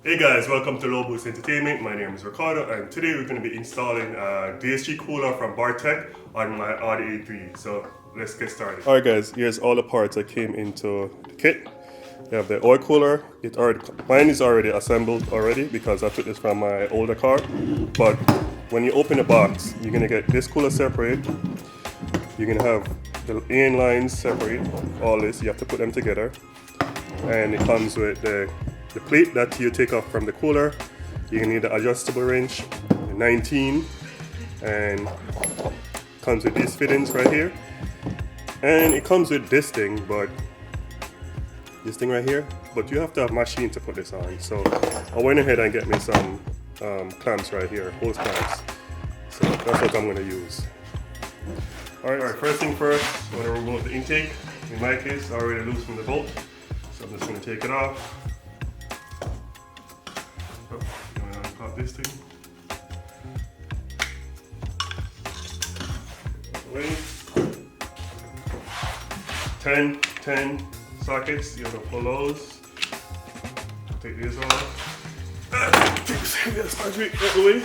Hey guys, welcome to Low Boost Entertainment. My name is Ricardo and today we're going to be installing a DSG cooler from Bartek on my Audi A3. So let's get started. Alright guys, here's all the parts that came into the kit. You have the oil cooler. Mine is already assembled already because I took this from my older car. But when you open the box, you're going to get this cooler separate. You're going to have the AN lines separate. All this, you have to put them together. And it comes with the plate that you take off from the cooler. You're gonna need the adjustable wrench, 19, and comes with these fittings right here. And it comes with this thing right here, but you have to have a machine to put this on. So I went ahead and get me some clamps right here, hose clamps. So that's what I'm gonna use. All right, first thing first, I'm gonna remove the intake. In my case, I already loosened the bolt, so I'm just gonna take it off. Pop this thing away. 10 sockets, you have to pull those. Take these off. Take this battery out of the way.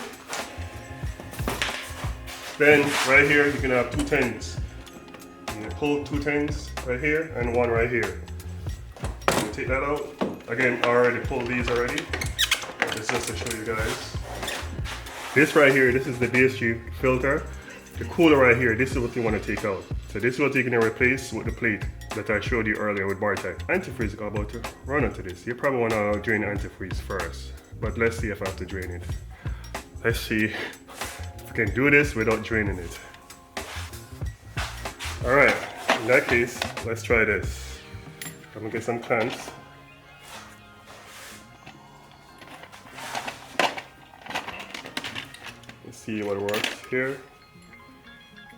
Then right here you can have 2 10s. You can pull 2 10s right here and one right here. You take that out. Again, I already pulled these already. It's just to show you guys. This right here, this is the DSG filter. The cooler right here, this is what you want to take out. So this is what you're going to replace with the plate that I showed you earlier with Bartek. Antifreeze is about to run into this. You probably want to drain the antifreeze first. But let's see if I have to drain it. Let's see if we can do this without draining it. Alright, in that case, let's try this. I'm going to get some clamps. See what works here.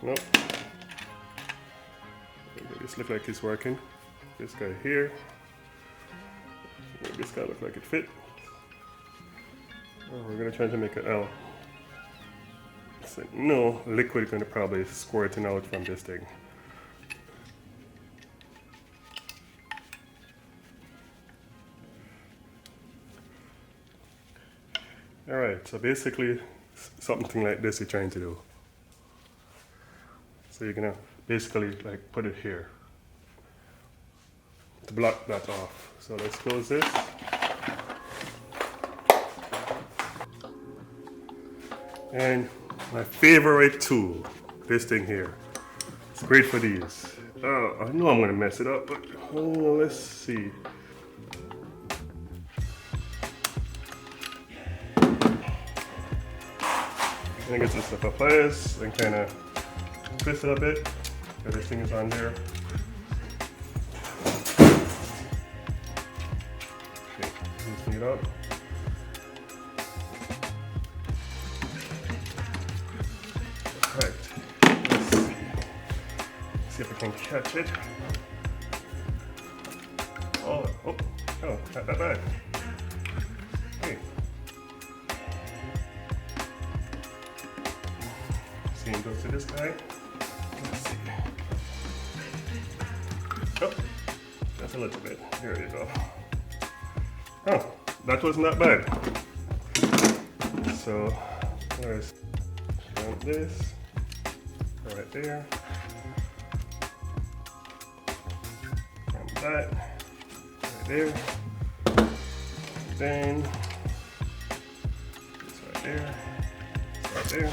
Nope. This looks like it's working. This guy here. This guy looks like it fit. Oh, we're gonna try to make an L. So, no, liquid gonna probably squirting out from this thing. Alright, so basically something like this you're trying to do. So you're gonna basically like put it here to block that off. So let's close this. And my favorite tool, this thing here. It's great for these. Oh, I know I'm gonna mess it up, but let's see. I'm gonna get some stuff up pliers and kind of twist it a bit. So this thing is on there. Okay, loosen it up. Alright, let's see. See if I can catch it. Oh, not that bad. Okay. Same goes to this guy. Let's see. Oh, that's a little bit. There you go. Oh, that wasn't that bad. So, let's jump this right there. And that right there. Then this right there. This right there.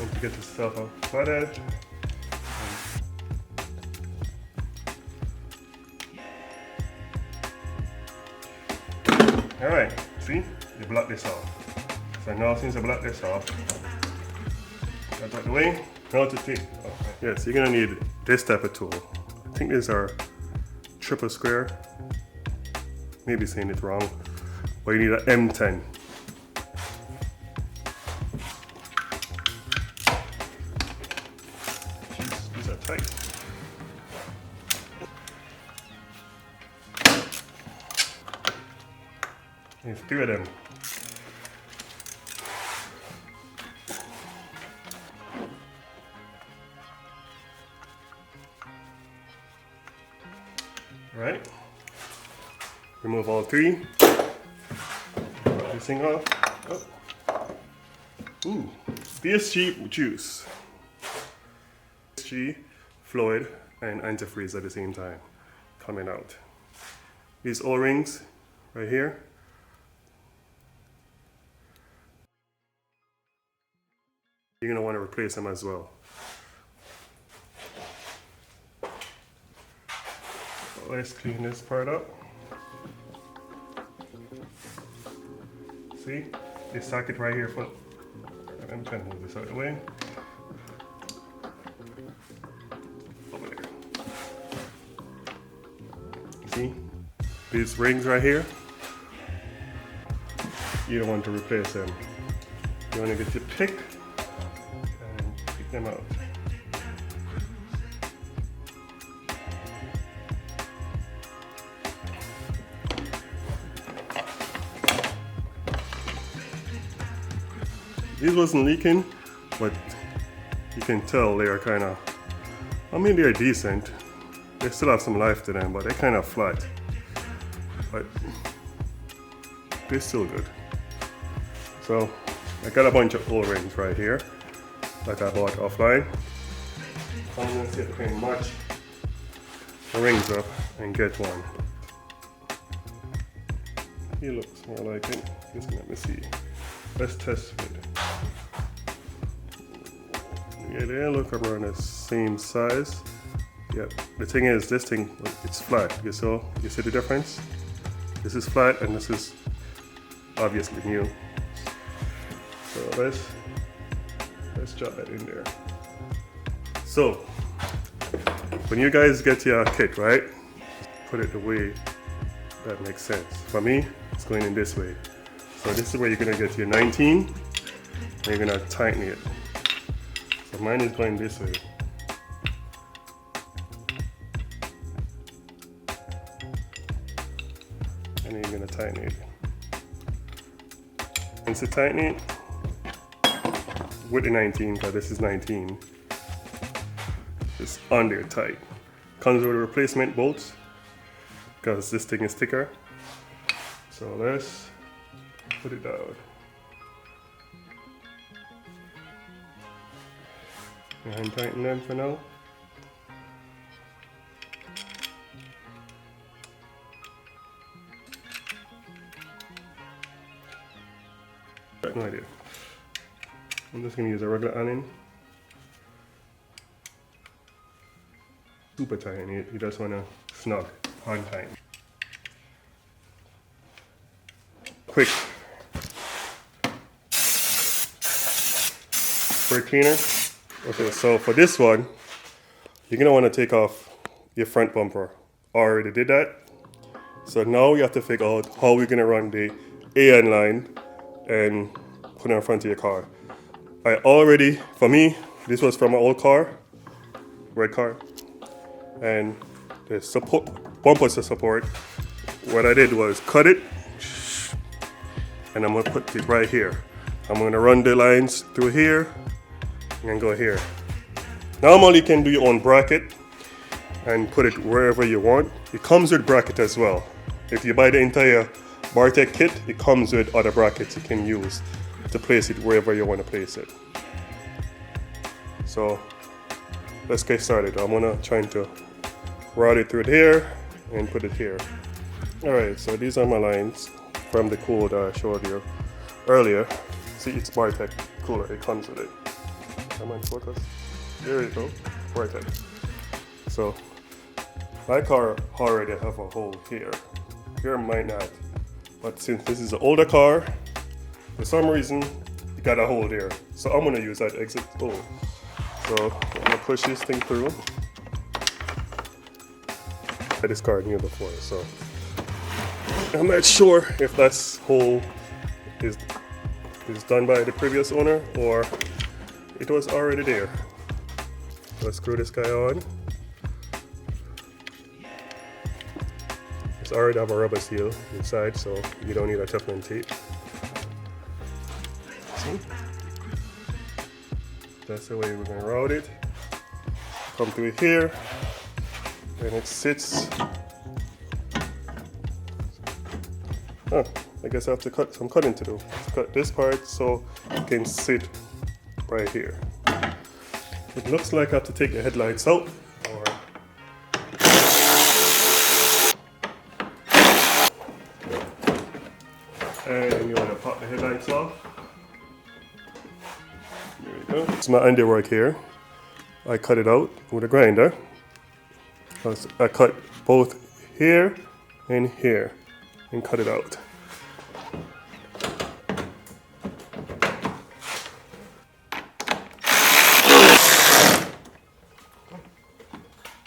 And to get the stuff off flat edge. Alright, see? You block this off. So now since I block this off, that's out the way. Now to take. Okay. Yes, you're gonna need this type of tool. I think these are triple square. Maybe saying it wrong. But you need an M10. These are tight. There's 3 of them. Right? remove all three. Put this thing off. Oh. Ooh, DSG juice. DSG fluid and antifreeze at the same time coming out. These O-rings right here. You're gonna want to replace them as well. Let's clean this part up. See, this socket right here for. I'm trying to move this out of the way. Over there. See, these rings right here. You don't want to replace them. You want to get your pick and pick them out. These wasn't leaking, but you can tell they are kind of, I mean they're decent. They still have some life to them, but they're kind of flat. But they're still good. So I got a bunch of O-rings right here that I bought offline. So I'm gonna see if I can match the rings up and get one. He looks more like it. Just let me see. Let's test fit. Yeah, they look around the same size. Yep. The thing is, this thing, it's flat. You see the difference? This is flat and this is obviously new. So let's drop that in there. So when you guys get your kit, right? Put it the way that makes sense. For me, it's going in this way. So this is where you're gonna get your 19 and you're gonna tighten it. So mine is going this way. And then you're gonna tighten it. Once you tighten it with the 19, because this is 19, it's on there tight. Comes with replacement bolts because this thing is thicker. So let's put it down. And tighten them for now. Got no idea. I'm just gonna use a regular Allen. Super tighten it. You just wanna snug on time. Quick spray cleaner. Okay, so for this one, you're gonna want to take off your front bumper. I already did that. So now you have to figure out how we're gonna run the AN line and put it in front of your car. For me, this was from my old car, red car, and the bumpers to support. What I did was cut it, and I'm gonna put it right here. I'm gonna run the lines through here and go here. Normally you can do your own bracket and put it wherever you want. It comes with bracket as well. If you buy the entire Bartek kit, it comes with other brackets you can use to place it wherever you want to place it. So let's get started. I'm gonna try to route it through here and put it here. Alright, so these are my lines from the code I showed you earlier. See, it's Bartek cooler, it comes with it. Come on, focus. There you go, Bartek. So my car already have a hole here. Here might not, but since this is an older car, for some reason it got a hole there. So I'm gonna use that exit hole. So I'm gonna push this thing through. I had this car new before, so I'm not sure if that hole is done by the previous owner or it was already there. Let's screw this guy on. It's already have a rubber seal inside, so you don't need a Teflon tape. See? That's the way we're gonna route it. Come through here, and it sits Oh, I guess I have to cut some cutting to do. Let's cut this part so it can sit right here. It looks like I have to take the headlights out, or and you want to pop the headlights off. There we go. It's my handiwork here. I cut it out with a grinder. I cut both here and here and cut it out.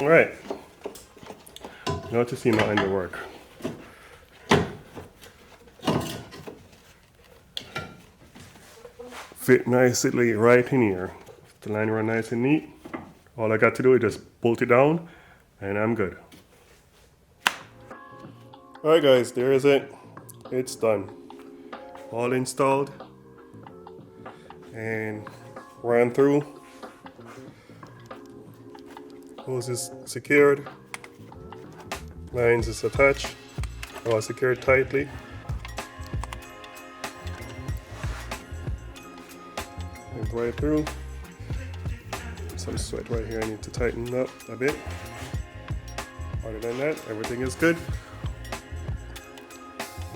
All right, now to see my handiwork. Fit nicely right in here. The line run nice and neat. All I got to do is just bolt it down and I'm good. Alright guys, there is it. It's done. All installed and ran through. Hose is secured. Lines is attached. All secured tightly. And right through. Some sweat right here, I need to tighten up a bit. Other than that, everything is good.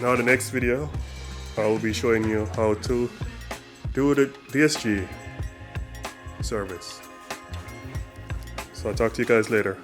Now the next video, I will be showing you how to do the DSG service. So I'll talk to you guys later.